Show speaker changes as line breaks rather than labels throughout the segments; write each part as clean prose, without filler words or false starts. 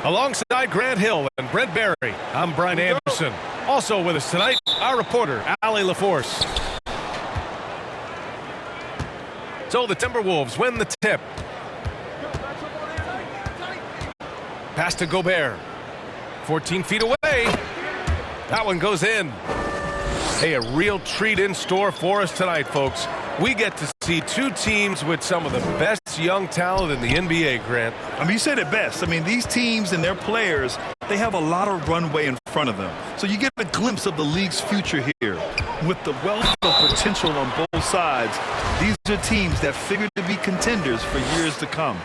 Alongside Grant Hill and Brent Berry, I'm Brian Anderson. Also with us tonight, our reporter, Allie LaForce. So the Timberwolves win the tip. Pass to Gobert. 14 feet away. That one goes in. Hey, a real treat in store for us tonight, folks. We get to see two teams with some of the best young talent in the NBA, Grant.
I mean, you said it best. I mean, these teams and their players, they have a lot of runway in front of them. So you get a glimpse of the league's future here. With the wealth of potential on both sides, these are teams that figure to be contenders for years to come.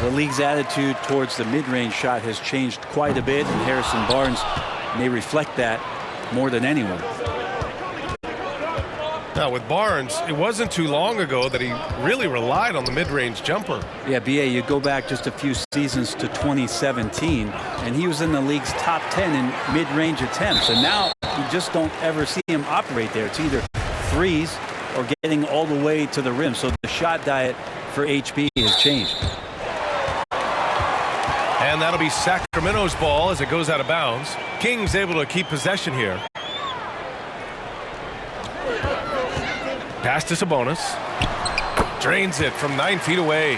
The league's attitude towards the mid-range shot has changed quite a bit, and Harrison Barnes may reflect that more than anyone.
Now, with Barnes, it wasn't too long ago that he really relied on the mid-range jumper.
Yeah, B.A., you go back just a few seasons to 2017, and he was in the league's top 10 in mid-range attempts. And now you just don't ever see him operate there. It's either threes or getting all the way to the rim. So the shot diet for HB has changed.
And that'll be Sacramento's ball as it goes out of bounds. Kings able to keep possession here. Pass to Sabonis. Drains it from 9 feet away.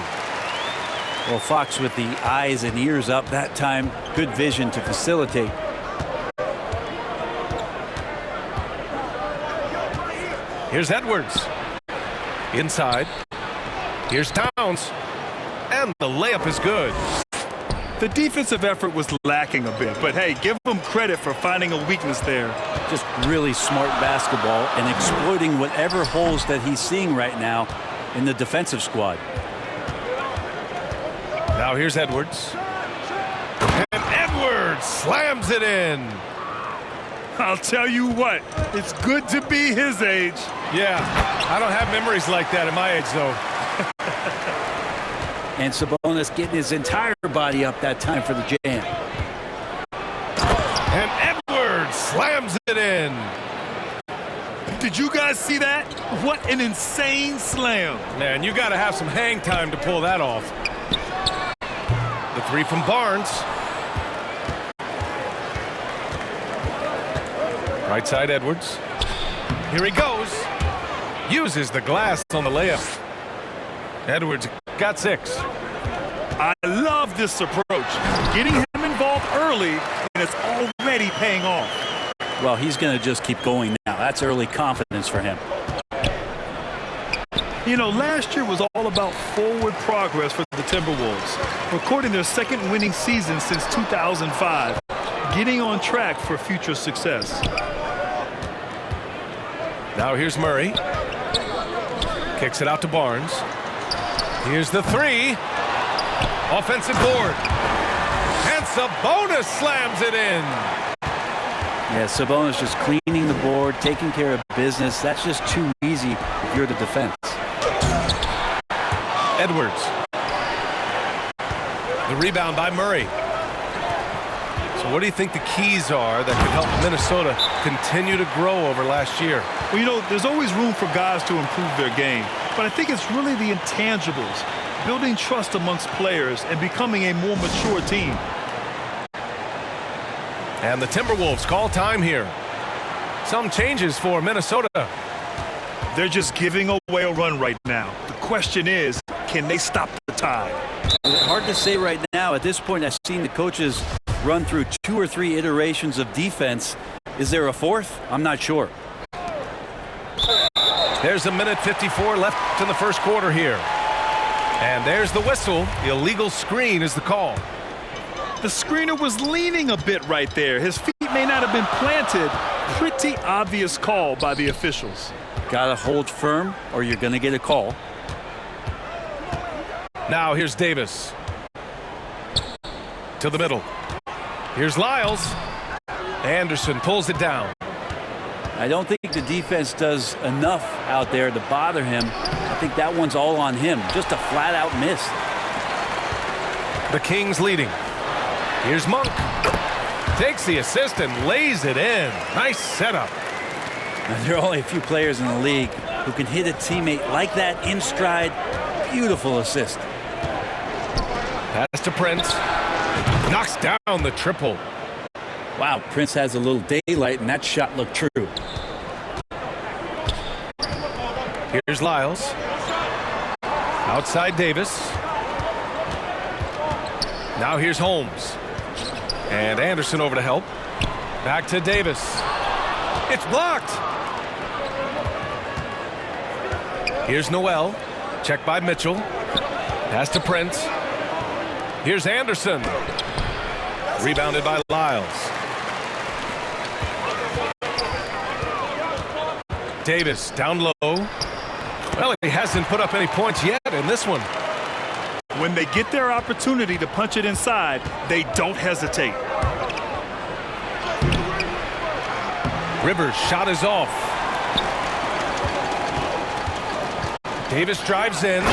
Well, Fox with the eyes and ears up that time. Good vision to facilitate.
Here's Edwards. Inside. Here's Towns. And the layup is good.
The defensive effort was lacking a bit, but hey, give them credit for finding a weakness there.
Just really smart basketball and exploiting whatever holes that he's seeing right now in the defensive squad.
Now here's Edwards. And Edwards slams it in.
I'll tell you what, it's good to be his age.
Yeah, I don't have memories like that at my age, though.
And Sabonis getting his entire body up that time for the jam.
And Edwards slams it in.
Did you guys see that? What an insane slam.
Man, you got to have some hang time to pull that off. The three from Barnes. Right side Edwards. Here he goes. Uses the glass on the layup. Edwards got 6.
I love this approach. Getting him involved early, and it's already paying off.
Well, he's going to just keep going now. That's early confidence for him.
You know, last year was all about forward progress for the Timberwolves, recording their second winning season since 2005, getting on track for future success.
Now here's Murray. Kicks it out to Barnes. Here's the three. Offensive board. And Sabonis slams it in.
Yeah, Sabonis just cleaning the board, taking care of business. That's just too easy if you're the defense.
Edwards. The rebound by Murray. So what do you think the keys are that could help Minnesota continue to grow over last year?
Well, you know, there's always room for guys to improve their game. But I think it's really the intangibles, building trust amongst players and becoming a more mature team.
And the Timberwolves call time here. Some changes for Minnesota.
They're just giving away a run right now. The question is, can they stop the tide?
Hard to say right now. At this point, I've seen the coaches run through 2 or 3 iterations of defense. Is there a fourth? I'm not sure.
There's a minute 54 left in the first quarter here. And there's the whistle. The illegal screen is the call.
The screener was leaning a bit right there. His feet may not have been planted. Pretty obvious call by the officials.
Gotta hold firm or you're gonna get a call.
Now here's Davis. To the middle. Here's Lyles. Anderson pulls it down.
I don't think the defense does enough out there to bother him. I think that one's all on him. Just a flat-out miss.
The Kings leading. Here's Monk. Takes the assist and lays it in. Nice setup.
Now, there are only a few players in the league who can hit a teammate like that in stride. Beautiful assist.
Pass to Prince. Knocks down the triple.
Wow, Prince has a little daylight, and that shot looked true.
Here's Lyles. Outside Davis. Now here's Holmes. And Anderson over to help. Back to Davis. It's blocked. Here's Noel. Checked by Mitchell. Pass to Prince. Here's Anderson. Rebounded by Lyles. Davis down low. Well, he hasn't put up any points yet in this one.
When they get their opportunity to punch it inside, they don't hesitate.
Rivers' shot is off. Davis drives in.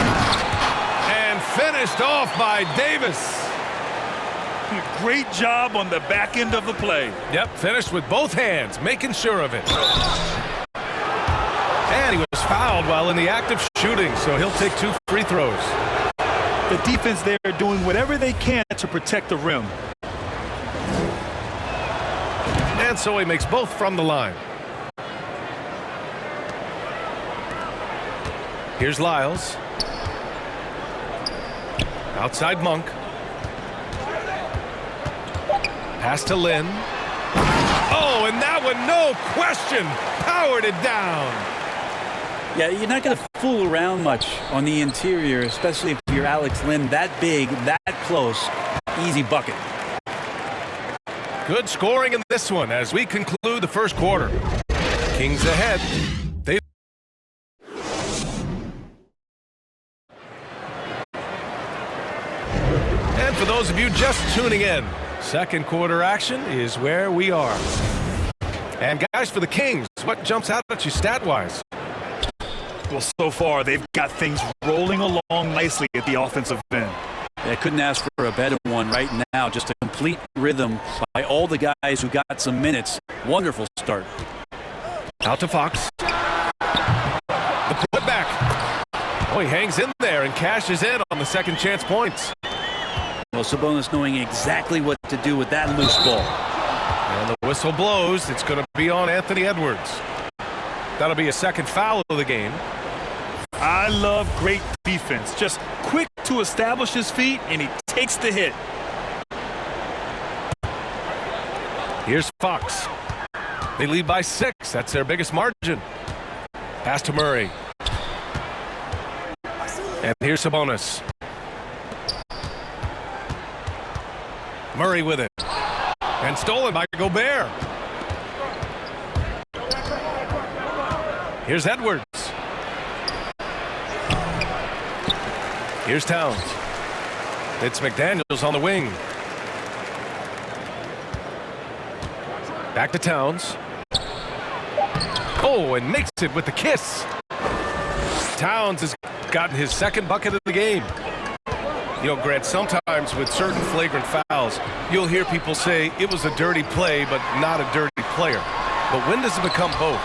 And finished off by Davis.
Great job on the back end of the play.
Yep, finished with both hands, making sure of it. And he was fouled while in the act of shooting, so he'll take 2 free throws.
The defense there doing whatever they can to protect the rim.
And so he makes both from the line. Here's Lyles. Outside Monk. Pass to Lynn. Oh, and that one, no question, powered it down.
Yeah, you're not going to fool around much on the interior, especially if you're Alex Lynn, that big, that close. Easy bucket.
Good scoring in this one as we conclude the first quarter. Kings ahead. And for those of you just tuning in, second quarter action is where we are. And guys, for the Kings, what jumps out at you stat-wise?
Well, so far, they've got things rolling along nicely at the offensive end.
I couldn't ask for a better one right now. Just a complete rhythm by all the guys who got some minutes. Wonderful start.
Out to Fox. The putback. Oh, he hangs in there and cashes in on the second chance points.
Well, Sabonis knowing exactly what to do with that loose ball.
And the whistle blows. It's going to be on Anthony Edwards. That'll be a second foul of the game.
I love great defense. Just quick to establish his feet, and he takes the hit.
Here's Fox. They lead by 6. That's their biggest margin. Pass to Murray. And here's Sabonis. Murray with it. And stolen by Gobert. Here's Edwards. Here's Towns. It's McDaniels on the wing. Back to Towns. Oh, and makes it with the kiss. Towns has gotten his second bucket of the game. You know, Grant, sometimes with certain flagrant fouls, you'll hear people say it was a dirty play, but not a dirty player. But when does it become both?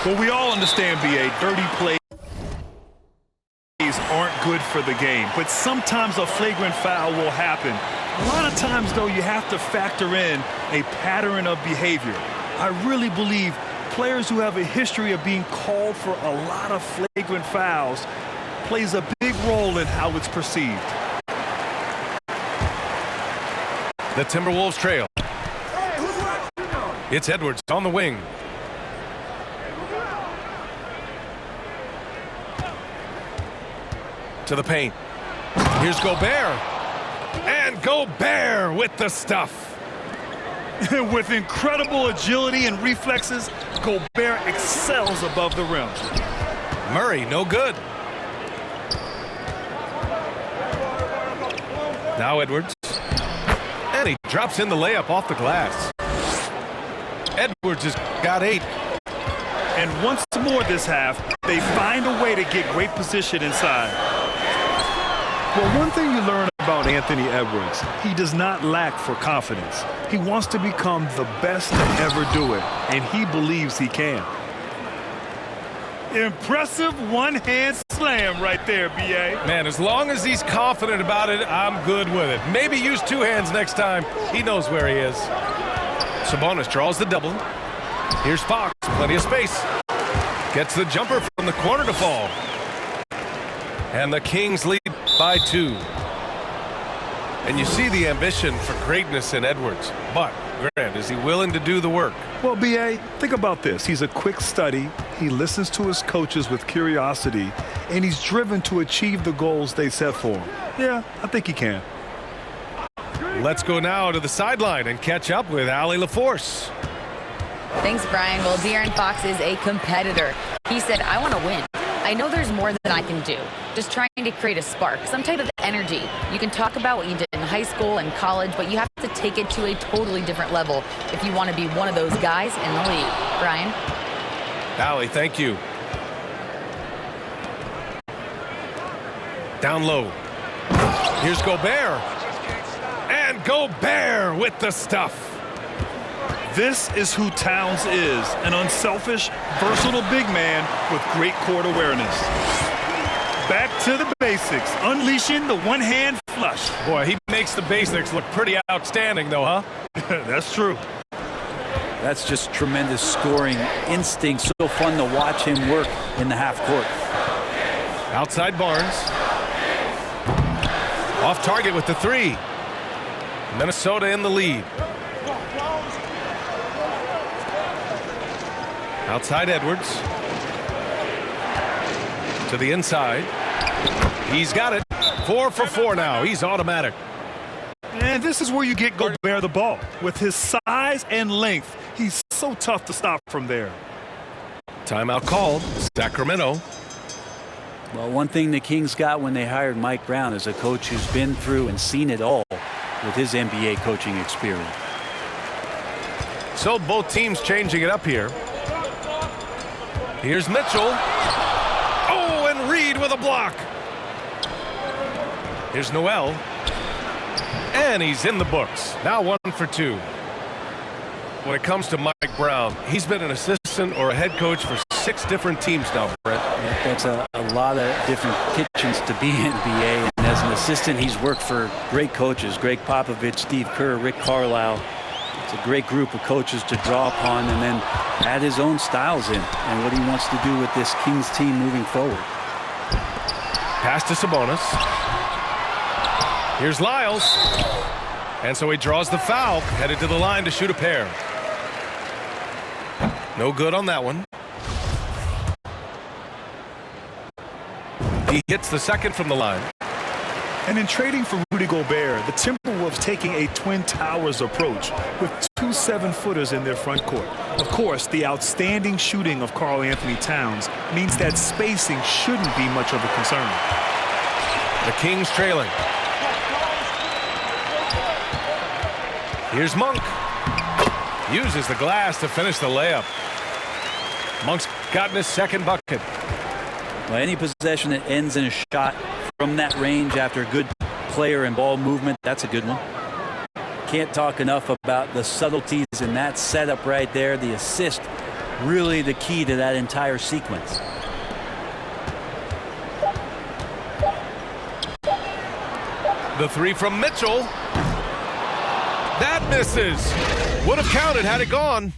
Well, we all understand, B.A., dirty plays aren't good for the game, but sometimes a flagrant foul will happen. A lot of times, though, you have to factor in a pattern of behavior. I really believe players who have a history of being called for a lot of flagrant fouls plays a big role in how it's perceived.
The Timberwolves trail. It's Edwards on the wing. To the paint. Here's Gobert. And Gobert with the stuff.
With incredible agility and reflexes, Gobert excels above the rim.
Murray, no good. Now Edwards. And he drops in the layup off the glass. Edwards has got 8.
And once more this half, they find a way to get great position inside. Well, one thing you learn about Anthony Edwards, he does not lack for confidence. He wants to become the best to ever do it, and he believes he can. Impressive one-hand slam right there, B.A.
Man, as long as he's confident about it, I'm good with it. Maybe use two hands next time. He knows where he is. Sabonis draws the double. Here's Fox, plenty of space. Gets the jumper from the corner to fall. And the Kings lead by 2. And you see the ambition for greatness in Edwards. But, Grant, is he willing to do the work?
Well, B.A., think about this. He's a quick study. He listens to his coaches with curiosity, and he's driven to achieve the goals they set for him. Yeah, I think he can.
Let's go now to the sideline and catch up with Allie LaForce.
Thanks, Brian. Well, De'Aaron Fox is a competitor. He said, I want to win. I know there's more than I can do. Just trying to create a spark, some type of energy. You can talk about what you did in high school and college, but you have to take it to a totally different level if you want to be one of those guys in the league. Brian?
Allie, thank you. Down low. Here's Gobert. And Gobert with the stuff.
This is who Towns is, an unselfish, versatile big man with great court awareness. Back to the basics, unleashing the one-hand flush.
Boy, he makes the basics look pretty outstanding, though, huh?
That's true.
That's just tremendous scoring instinct. So fun to watch him work in the half court.
Outside Barnes. Off target with the 3. Minnesota in the lead. Outside Edwards. To the inside. He's got it. 4 for 4 now. He's automatic.
And this is where you get Gobert the ball. With his size and length, he's so tough to stop from there.
Timeout called. Sacramento.
Well, one thing the Kings got when they hired Mike Brown is a coach who's been through and seen it all with his NBA coaching experience.
So both teams changing it up here. Here's Mitchell. Oh, and Reed with a block. Here's Noel. And he's in the books. Now 1 for 2. When it comes to Mike Brown, he's been an assistant or a head coach for 6 different teams now, Brett.
That's a lot of different kitchens to be in, BA. And as an assistant, he's worked for great coaches, Greg Popovich, Steve Kerr, Rick Carlisle. It's a great group of coaches to draw upon and then add his own styles in and what he wants to do with this Kings team moving forward.
Pass to Sabonis. Here's Lyles. And so he draws the foul, headed to the line to shoot a pair. No good on that one. He hits the second from the line.
And in trading for Rudy Gobert, the Timberwolves taking a Twin Towers approach with 2 7-footers in their front court. Of course, the outstanding shooting of Karl-Anthony Towns means that spacing shouldn't be much of a concern.
The Kings trailing. Here's Monk. Uses the glass to finish the layup. Monk's gotten his second bucket.
Well, any possession that ends in a shot from that range after good player and ball movement, that's a good one. Can't talk enough about the subtleties in that setup right there. The assist, really the key to that entire sequence.
The 3 from Mitchell. That misses. Would have counted had it gone.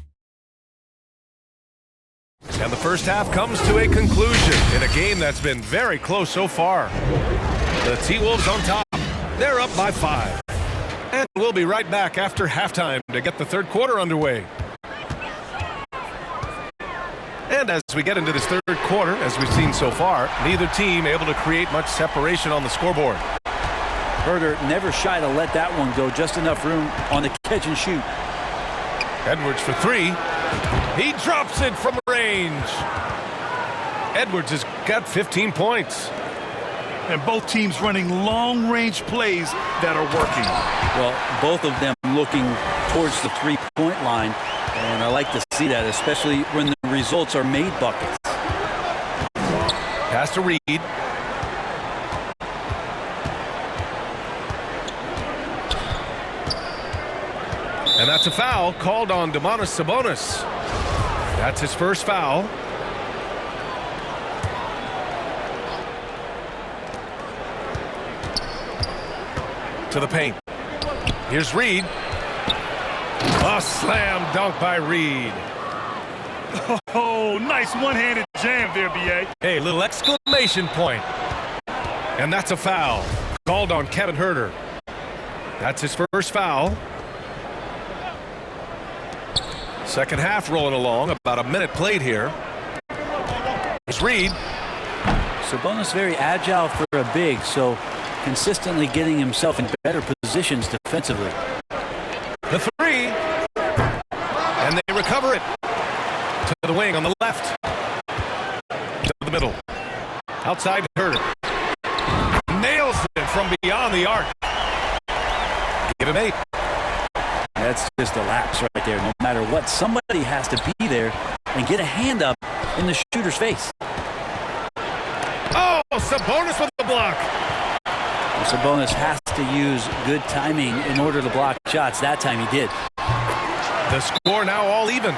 And the first half comes to a conclusion in a game that's been very close so far. The T-Wolves on top. They're up by 5. And we'll be right back after halftime to get the third quarter underway. And as we get into this third quarter, as we've seen so far, neither team able to create much separation on the scoreboard.
Herder never shy to let that one go. Just enough room on the catch and shoot.
Edwards for 3. He drops it from range. Edwards has got 15 points.
And both teams running long-range plays that are working.
Well, both of them looking towards the three-point line. And I like to see that, especially when the results are made buckets.
Pass to Reed. And that's a foul called on Domantas Sabonis. That's his first foul. to the paint. Here's Reed. A slam dunk by Reed.
Oh, nice one-handed jam there, B.A.
Hey, little exclamation point. And that's a foul. Called on Kevin Huerter. That's his first foul. Second half rolling along. About a minute played here. Here's Reed.
Sabonis very agile for a big, so consistently getting himself in better positions defensively.
The three. And they recover it. To the wing on the left. To the middle. Outside Huerter. Nails it from beyond the arc. Give him 8.
That's just a lapse right there. No matter what, somebody has to be there and get a hand up in the shooter's face.
Oh, Sabonis with the block.
Well, Sabonis has to use good timing in order to block shots. That time he did.
The score now all even.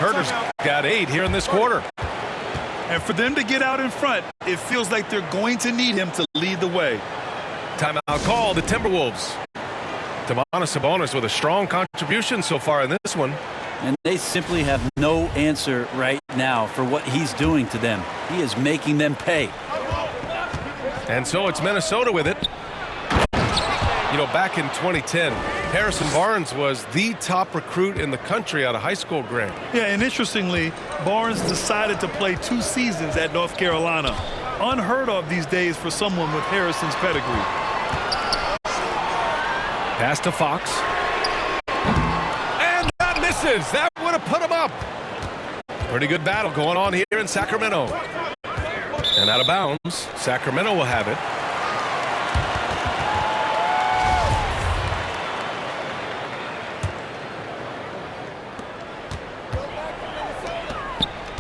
Huerter's got 8 here in this quarter.
And for them to get out in front, it feels like they're going to need him to lead the way.
Timeout call, the Timberwolves. Domantas Sabonis with a strong contribution so far in this one.
And they simply have no answer right now for what he's doing to them. He is making them pay.
And so it's Minnesota with it. You know, back in 2010, Harrison Barnes was the top recruit in the country out of high school, Grant.
Yeah, and interestingly, Barnes decided to play 2 seasons at North Carolina. Unheard of these days for someone with Harrison's pedigree.
Pass to Fox. And that misses. That would have put him up. Pretty good battle going on here in Sacramento. And out of bounds, Sacramento will have it.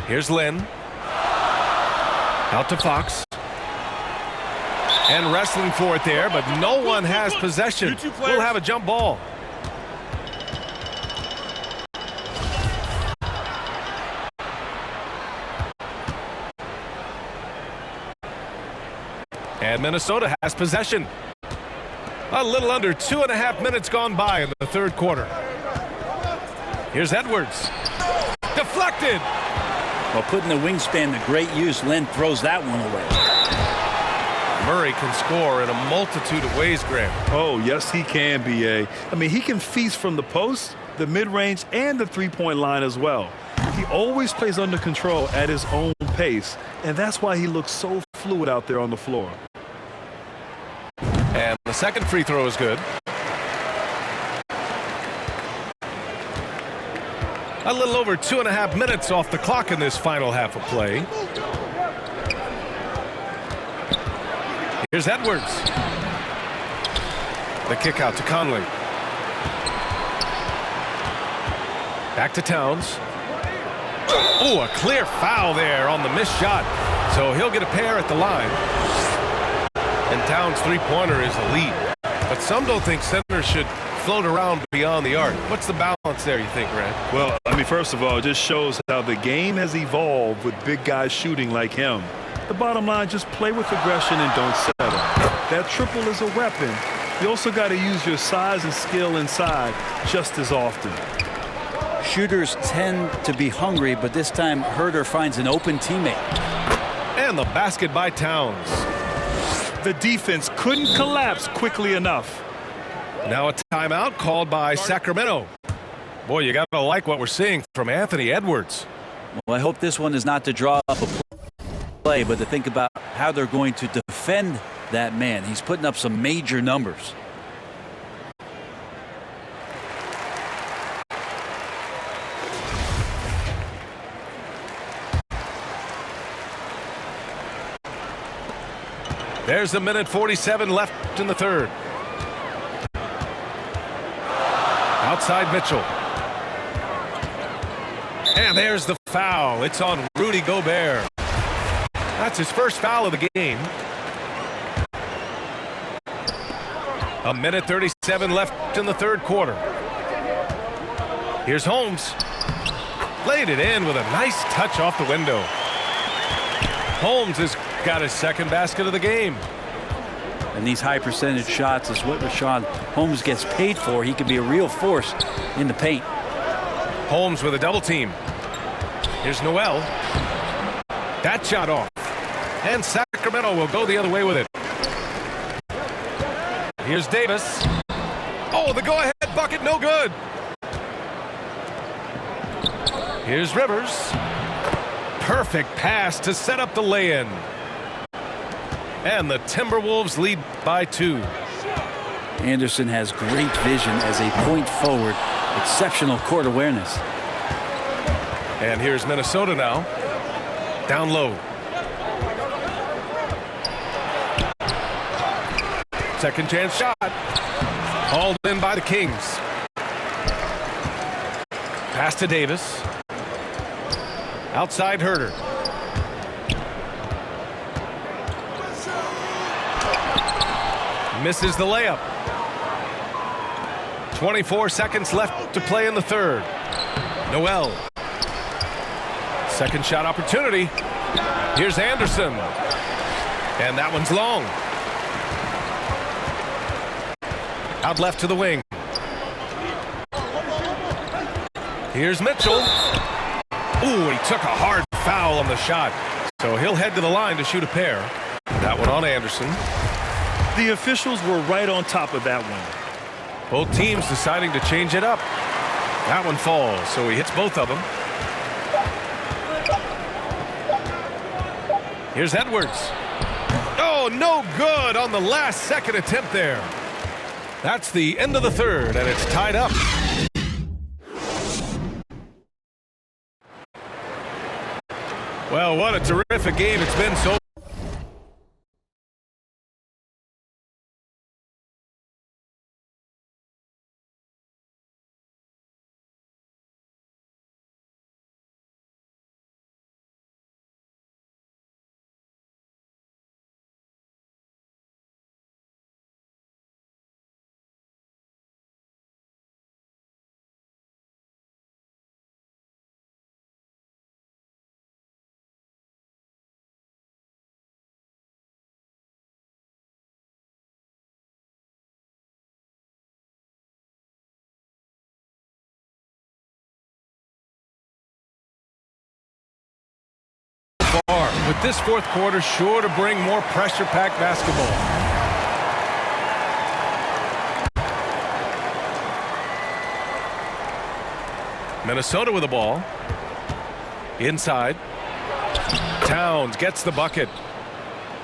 Here's Lynn. Out to Fox. And wrestling for it there, but no one has possession. We'll have a jump ball. And Minnesota has possession. A little under 2.5 minutes gone by in the third quarter. Here's Edwards. Deflected.
Well, putting the wingspan to great use, Len throws that one away.
Murray can score in a multitude of ways, Graham.
Oh, yes, he can, B.A. I mean, he can feast from the post, the mid-range, and the three-point line as well. He always plays under control at his own pace, and that's why he looks so fluid out there on the floor.
And the second free throw is good. A little over 2.5 minutes off the clock in this final half of play. Here's Edwards. The kick out to Conley. Back to Towns. Oh, a clear foul there on the missed shot. So he'll get a pair at the line. And Towns' three-pointer is elite. But some don't think centers should float around beyond the arc. What's the balance there, you think, Grant?
Well, I mean, first of all, it just shows how the game has evolved with big guys shooting like him. The bottom line, just play with aggression and don't settle. That triple is a weapon. You also got to use your size and skill inside just as often.
Shooters tend to be hungry, but this time Huerter finds an open teammate.
And the basket by Towns.
The defense couldn't collapse quickly enough.
Now a timeout called by Sacramento. Boy, you got to like what we're seeing from Anthony Edwards.
Well, I hope this one is not to draw up a play, but to think about how they're going to defend that man. He's putting up some major numbers.
There's a minute 47 left in the third. Outside Mitchell. And there's the foul. It's on Rudy Gobert. That's his first foul of the game. A minute 37 left in the third quarter. Here's Holmes. Played it in with a nice touch off the window. Holmes has got his second basket of the game.
And these high percentage shots is what Richaun Holmes gets paid for. He can be a real force in the paint.
Holmes with a double team. Here's Noel. That shot off. And Sacramento will go the other way with it. Here's Davis. Oh, the go-ahead bucket, no good. Here's Rivers. Perfect pass to set up the lay-in. And the Timberwolves lead by 2.
Anderson has great vision as a point forward. Exceptional court awareness.
And here's Minnesota now. Down low. Second chance shot. Hauled in by the Kings. Pass to Davis. Outside Herter. Misses the layup. 24 seconds left to play in the third. Noel. Second shot opportunity. Here's Anderson. And that one's long. Out left to the wing. Here's Mitchell. Ooh, he took a hard foul on the shot. So he'll head to the line to shoot a pair. That one on Anderson.
The officials were right on top of that one.
Both teams deciding to change it up. That one falls, so he hits both of them. Here's Edwards. Oh, no good on the last second attempt there. That's the end of the third, and it's tied up. Well, what a terrific game it's been so far, with this fourth quarter sure to bring more pressure-packed basketball. Minnesota with the ball. Inside. Towns gets the bucket.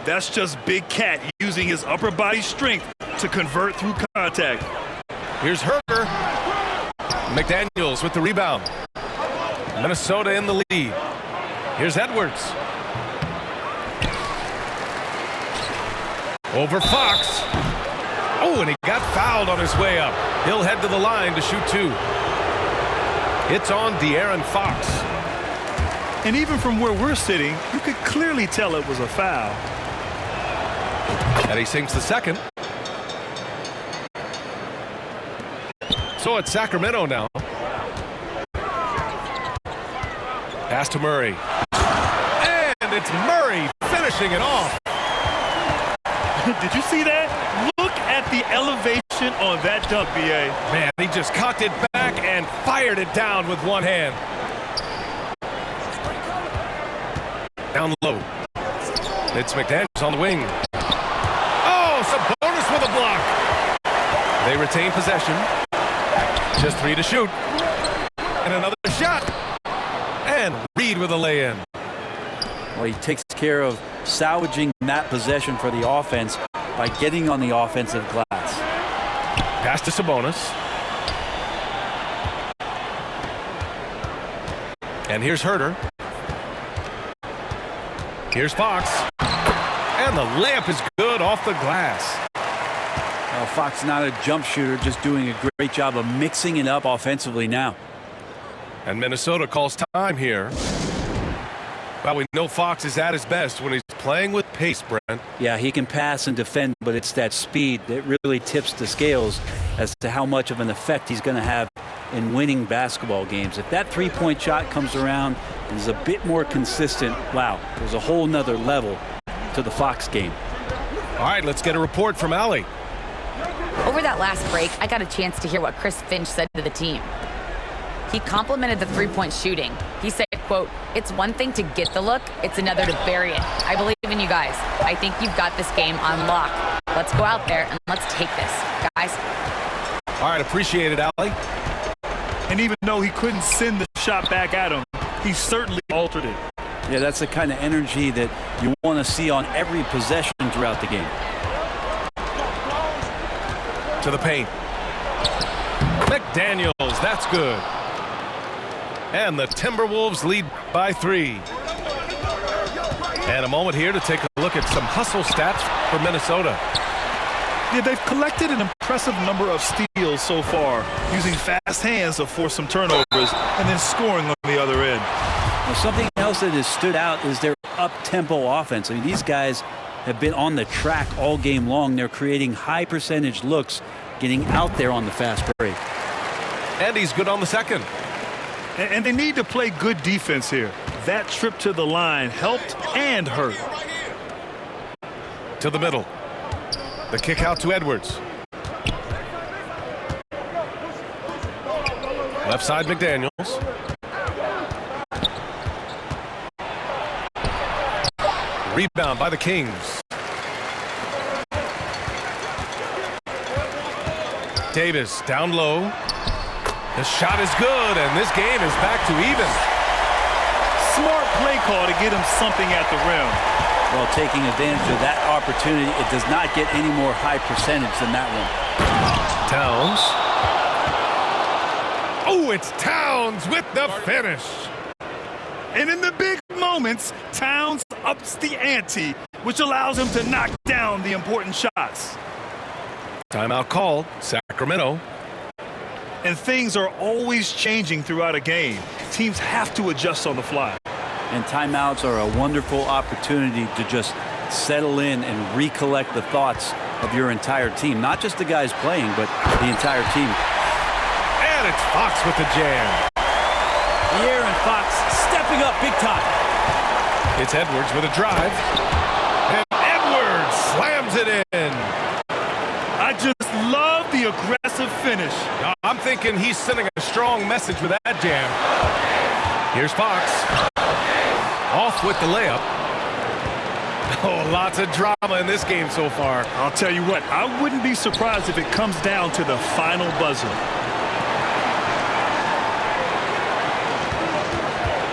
That's just Big Cat using his upper body strength to convert through contact.
Here's Herter. McDaniels with the rebound. Minnesota in the lead. Here's Edwards. Over Fox. Oh, and he got fouled on his way up. He'll head to the line to shoot 2. It's on De'Aaron Fox.
And even from where we're sitting, you could clearly tell it was a foul.
And he sinks the second. So it's Sacramento now. Pass to Murray. And it's Murray finishing it off.
Did you see that? Look at the elevation on that dunk, B.A.
Man, he just cocked it back and fired it down with one hand. Down low. It's McDaniels on the wing. Oh, Sabonis with a block. They retain possession. Just 3 to shoot. And another shot. And Reed with a lay-in.
Well, he takes care of salvaging that possession for the offense by getting on the offensive glass.
Pass to Sabonis. And here's Herter. Here's Fox. And the layup is good off the glass.
Well, Fox not a jump shooter, just doing a great job of mixing it up offensively now.
And Minnesota calls time here. Well, we know Fox is at his best when he's playing with pace, Brent.
Yeah, he can pass and defend, but it's that speed that really tips the scales as to how much of an effect he's going to have in winning basketball games. If that three-point shot comes around and is a bit more consistent, wow, there's a whole nother level to the Fox game.
All right, let's get a report from Allie.
Over that last break, I got a chance to hear what Chris Finch said to the team. He complimented the three-point shooting. He said, quote, "It's one thing to get the look, it's another to bury it. I believe in you guys. I think you've got this game on lock. Let's go out there and let's take this, guys."
All right, appreciate it, Allie.
And even though he couldn't send the shot back at him, he certainly altered it.
Yeah, that's the kind of energy that you want to see on every possession throughout the game.
To the paint. McDaniels, that's good. And the Timberwolves lead by 3. And a moment here to take a look at some hustle stats for Minnesota.
Yeah, they've collected an impressive number of steals so far, using fast hands to force some turnovers and then scoring on the other end.
Well, something else that has stood out is their up-tempo offense. I mean, these guys have been on the track all game long. They're creating high-percentage looks, getting out there on the fast break.
And he's good on the second.
And they need to play good defense here. That trip to the line helped and hurt.
To the middle. The kick out to Edwards. Left side, McDaniels. Rebound by the Kings. Davis down low. The shot is good, and this game is back to even.
Smart play call to get him something at the rim.
Well, taking advantage of that opportunity, it does not get any more high percentage than that one.
Towns. Oh, it's Towns with the finish.
And in the big moments, Towns ups the ante, which allows him to knock down the important shots.
Timeout called, Sacramento.
And things are always changing throughout a game. Teams have to adjust on the fly.
And timeouts are a wonderful opportunity to just settle in and recollect the thoughts of your entire team. Not just the guys playing, but the entire team.
And it's Fox with the jam.
De'Aaron Fox stepping up big time.
It's Edwards with a drive. And Edwards slams it in.
I just love the aggressive finish.
I'm thinking he's sending a strong message with that jam. Here's Fox. Off with the layup. Oh, lots of drama in this game so far.
I'll tell you what, I wouldn't be surprised if it comes down to the final buzzer.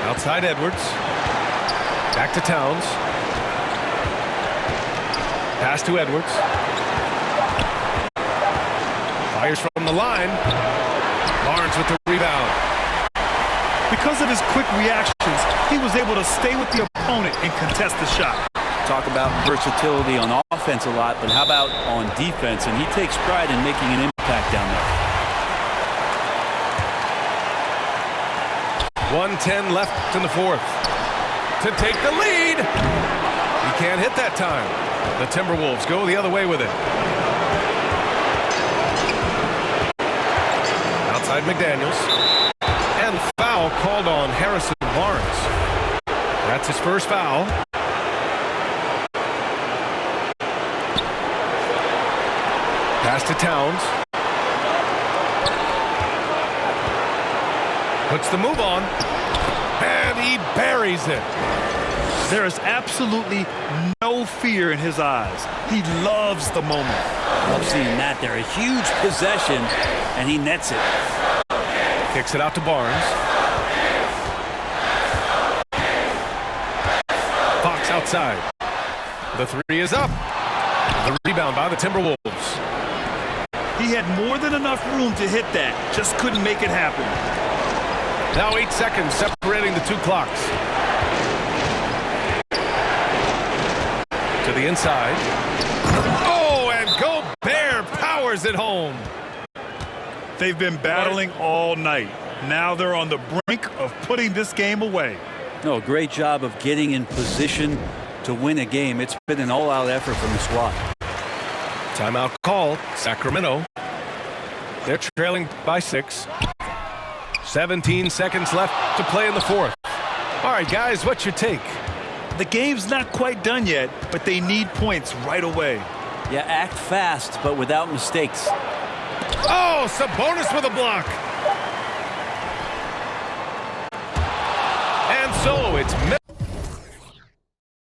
Outside Edwards. Back to Towns. Pass to Edwards. Fires from the line. Barnes with the rebound.
Because of his quick reactions, he was able to stay with the opponent and contest the shot.
Talk about versatility on offense a lot, but how about on defense? And he takes pride in making an impact down there.
1:10 left in the fourth. To take the lead. He can't hit that time. The Timberwolves go the other way with it. Outside McDaniels. And foul called on Harrison Barnes. That's his first foul. Pass to Towns. Puts the move on. And he buries it.
There is absolutely no fear in his eyes. He loves the moment.
Love seeing that there. A huge possession, and he nets it.
Kicks it out to Barnes. Fox outside. The three is up. The rebound by the Timberwolves.
He had more than enough room to hit that. Just couldn't make it happen.
Now 8 seconds separating the two clocks. To the inside. Oh, and Gobert powers it home.
They've been battling all night. Now they're on the brink of putting this game away.
No, great job of getting in position to win a game. It's been an all-out effort from the squad.
Timeout called. Sacramento. They're trailing by 6. 17 seconds left to play in the fourth. All right, guys, what's your take?
The game's not quite done yet, but they need points right away.
Yeah, act fast, but without mistakes.
Oh, Sabonis with a block. And so it's